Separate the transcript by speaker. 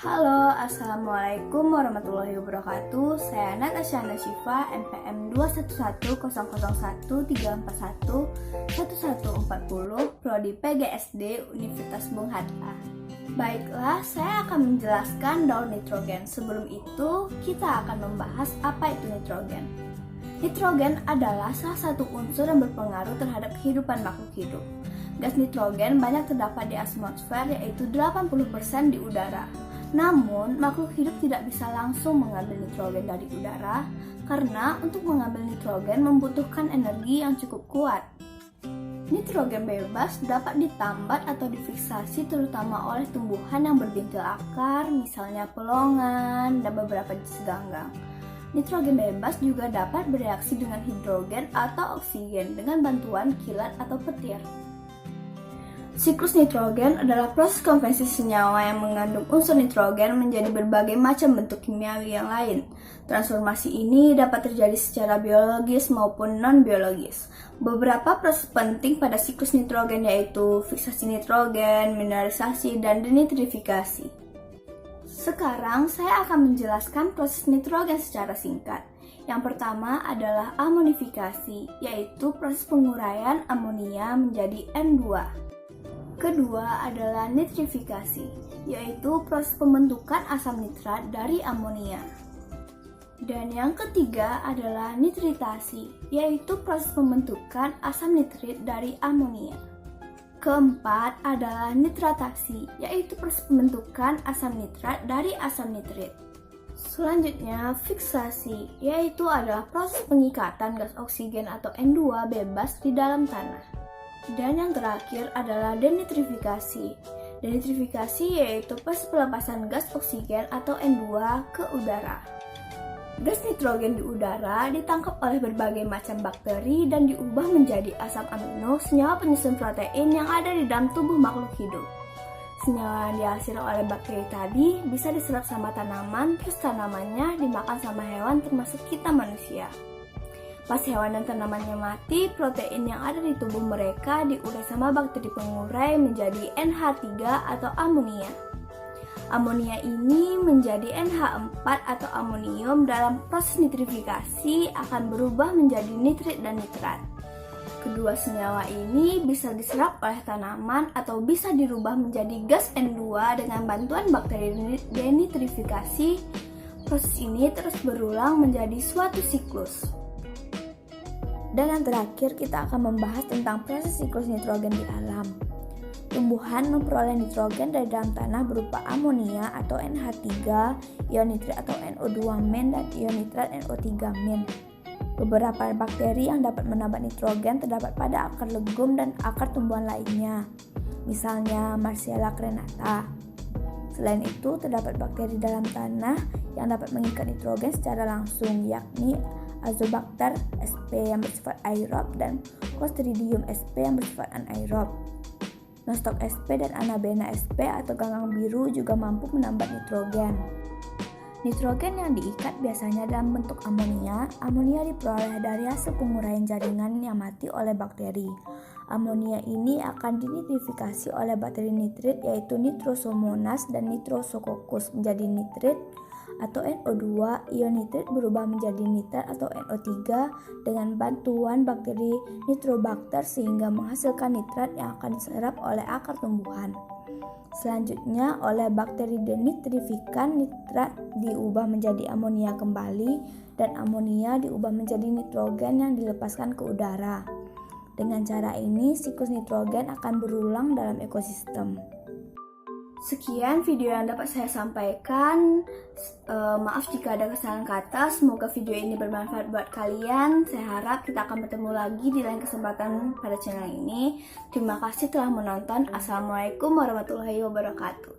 Speaker 1: Halo, Assalamualaikum warahmatullahi wabarakatuh. Saya Natasha Nasyifa, NPM 2110413411140, Prodi PGSD Universitas Bung Hatta. Baiklah, saya akan menjelaskan daur nitrogen. Sebelum itu, kita akan membahas apa itu nitrogen. Nitrogen adalah salah satu unsur yang berpengaruh terhadap kehidupan makhluk hidup. Gas nitrogen banyak terdapat di atmosfer, yaitu 80% di udara. Namun, makhluk hidup tidak bisa langsung mengambil nitrogen dari udara karena untuk mengambil nitrogen membutuhkan energi yang cukup kuat. Nitrogen bebas dapat ditambat atau difiksasi terutama oleh tumbuhan yang berbintil akar, misalnya pelongan dan beberapa jenis ganggang. Nitrogen bebas juga dapat bereaksi dengan hidrogen atau oksigen dengan bantuan kilat atau petir. Siklus nitrogen adalah proses konversi senyawa yang mengandung unsur nitrogen menjadi berbagai macam bentuk kimiawi yang lain. Transformasi ini dapat terjadi secara biologis maupun non-biologis. Beberapa proses penting pada siklus nitrogen yaitu fiksasi nitrogen, mineralisasi, dan denitrifikasi. Sekarang saya akan menjelaskan proses nitrogen secara singkat. Yang pertama adalah amonifikasi, yaitu proses penguraian amonia menjadi N2. Kedua adalah nitrifikasi, yaitu proses pembentukan asam nitrat dari amonia. Dan yang ketiga adalah nitritasi, yaitu proses pembentukan asam nitrit dari amonia. Keempat adalah nitratasi, yaitu proses pembentukan asam nitrat dari asam nitrit. Selanjutnya, fiksasi, yaitu adalah proses pengikatan gas oksigen atau N2 bebas di dalam tanah. Dan yang terakhir adalah denitrifikasi. Denitrifikasi yaitu proses pelepasan gas oksigen atau N2 ke udara. Gas nitrogen di udara ditangkap oleh berbagai macam bakteri dan diubah menjadi asam amino, senyawa penyusun protein yang ada di dalam tubuh makhluk hidup. Senyawa yang dihasilkan oleh bakteri tadi bisa diserap sama tanaman, terus tanamannya dimakan sama hewan termasuk kita manusia. Pas hewan dan tanamannya mati, protein yang ada di tubuh mereka diurai sama bakteri pengurai menjadi NH3 atau amonia. Amonia ini menjadi NH4 atau amonium dalam proses nitrifikasi akan berubah menjadi nitrit dan nitrat. Kedua senyawa ini bisa diserap oleh tanaman atau bisa dirubah menjadi gas N2 dengan bantuan bakteri denitrifikasi. Proses ini terus berulang menjadi suatu siklus. Dan yang terakhir kita akan membahas tentang proses siklus nitrogen di alam. Tumbuhan memperoleh nitrogen dari dalam tanah berupa amonia atau NH3, ion nitrit atau NO2- dan ion nitrat NO3-. Beberapa bakteri yang dapat menambah nitrogen terdapat pada akar legum dan akar tumbuhan lainnya, misalnya Marcella crenata. Selain itu, terdapat bakteri dalam tanah yang dapat mengikat nitrogen secara langsung, yakni Azobacter sp yang bersifat aerob dan Clostridium sp yang bersifat anaerob. Nostoc sp dan Anabaena sp atau ganggang biru juga mampu menambah nitrogen. Nitrogen yang diikat biasanya dalam bentuk amonia. Amonia diperoleh dari hasil penguraian jaringan yang mati oleh bakteri. Amonia ini akan dinitrifikasi oleh bakteri nitrit yaitu Nitrosomonas dan Nitrosococcus menjadi nitrit atau NO2. Ion nitrit berubah menjadi nitrat atau NO3 dengan bantuan bakteri Nitrobacter sehingga menghasilkan nitrat yang akan diserap oleh akar tumbuhan. Selanjutnya, oleh bakteri denitrifikan, nitrat diubah menjadi amonia kembali dan amonia diubah menjadi nitrogen yang dilepaskan ke udara. Dengan cara ini, siklus nitrogen akan berulang dalam ekosistem. Sekian video yang dapat saya sampaikan. Maaf jika ada kesalahan kata. Semoga video ini bermanfaat buat kalian. Saya harap kita akan bertemu lagi di lain kesempatan pada channel ini. Terima kasih telah menonton. Assalamualaikum warahmatullahi wabarakatuh.